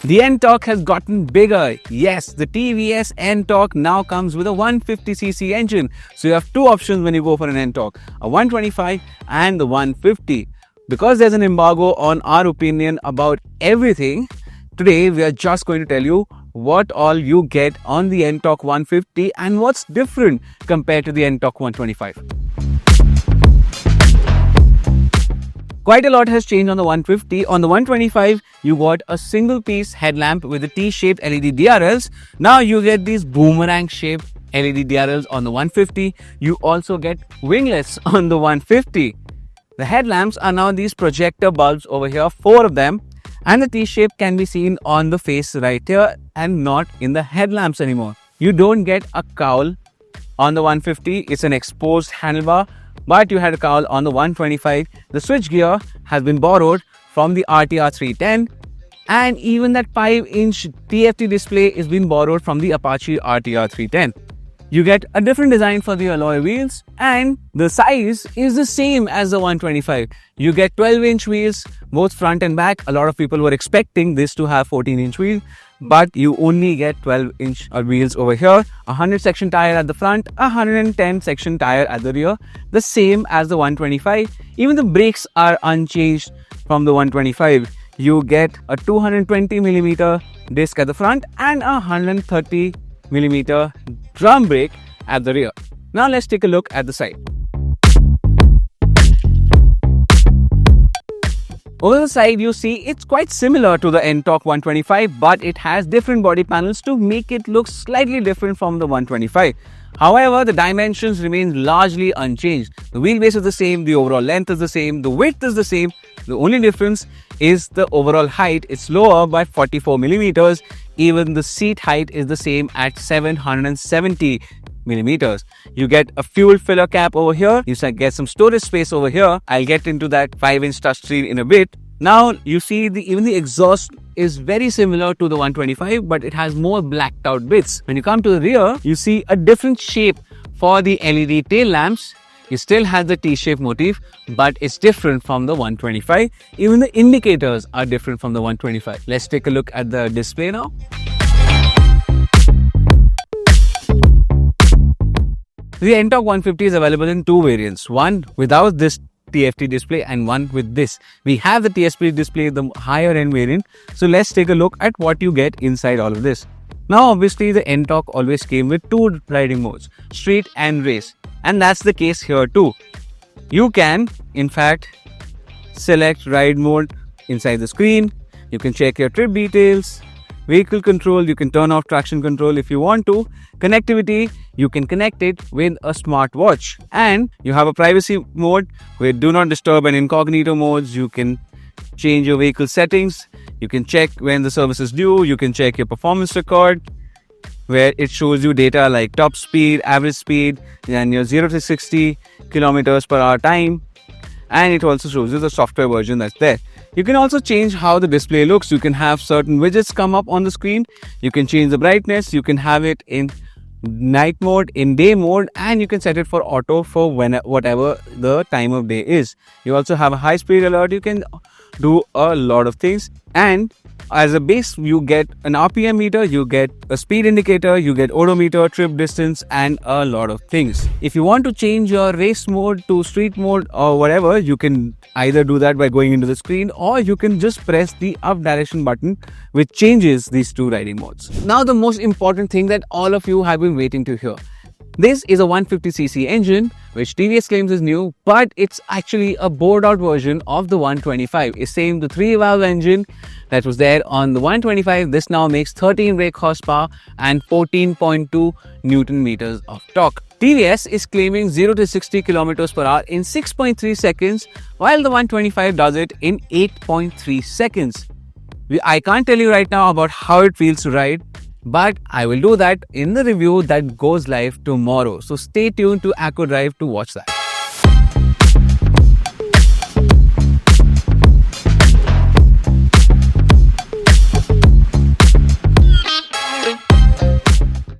The N-Torque has gotten bigger. Yes, the TVS N-Torque now comes with a 150cc engine. So you have two options when you go for an N-Torque, a 125 and the 150. Because there's an embargo on our opinion about everything, today we are just going to tell you what all you get on the N-Torque 150 and what's different compared to the N-Torque 125. Quite a lot has changed on the 150. On the 125, you got a single piece headlamp with the T-shaped LED DRLs. Now you get these boomerang shaped LED DRLs on the 150. You also get winglets on the 150. The headlamps are now these projector bulbs over here, 4 of them. And the T-shape can be seen on the face right here and not in the headlamps anymore. You don't get a cowl on the 150. It's an exposed handlebar. But you had a cowl on the 125. The switchgear has been borrowed from the RTR 310, and even that 5-inch TFT display is being borrowed from the Apache RTR 310. You get a different design for the alloy wheels, and the size is the same as the 125. You get 12-inch wheels, both front and back. A lot of people were expecting this to have 14-inch wheels, but you only get 12-inch wheels over here. 100 section tire at the front, 110 section tire at the rear, the same as the 125. Even the brakes are unchanged from the 125. You get a 220mm disc at the front and a 130mm drum brake at the rear. Now let's take a look at the side. Over the side, you see it's quite similar to the N-Torque 125, but it has different body panels to make it look slightly different from the 125. However, the dimensions remain largely unchanged. The wheelbase is the same, the overall length is the same, the width is the same. The only difference is the overall height. It's lower by 44mm. Even the seat height is the same at 770mm. You get a fuel filler cap over here. You get some storage space over here. I'll get into that 5-inch touchscreen in a bit. Now you see even the exhaust is very similar to the 125, but it has more blacked out bits. When you come to the rear, you see a different shape for the LED tail lamps. It still has the T-shaped motif, but it's different from the 125. Even the indicators are different from the 125. Let's take a look at the display now. The N-Torque 150 is available in 2 variants. One without this TFT display and one with this. We have the TFT display, the higher end variant. So let's take a look at what you get inside all of this. Now obviously the N-Torque always came with 2 riding modes, street and race. And that's the case here too. You can in fact select ride mode inside the screen. You can check your trip details, vehicle control, you can turn off traction control if you want to. Connectivity, you can connect it with a smartwatch. And you have a privacy mode with do not disturb and incognito modes. You can change your vehicle settings. You can check when the service is due. You can check your performance record, where it shows you data like top speed, average speed, and your 0 to 60 kilometers per hour time. And it also shows you the software version that's there. You can also change how the display looks. You can have certain widgets come up on the screen. You can change the brightness. You can have it in night mode, in day mode, and you can set it for auto for whatever the time of day is. You also have a high speed alert. You can do a lot of things, and as a base you get an RPM meter, you get a speed indicator, you get odometer, trip distance, and a lot of things. If you want to change your race mode to street mode or whatever, you can either do that by going into the screen, or you can just press the up direction button, which changes these 2 riding modes. Now the most important thing that all of you have been waiting to hear. This is a 150cc engine, which TVS claims is new, but it's actually a bored out version of the 125. It's same the 3-valve engine that was there on the 125. This now makes 13 brake horsepower and 14.2 Newton meters of torque. TVS is claiming 0 to 60 kilometers per hour in 6.3 seconds, while the 125 does it in 8.3 seconds. I can't tell you right now about how it feels to ride, but I will do that in the review that goes live tomorrow. So stay tuned to Acco Drive to watch that.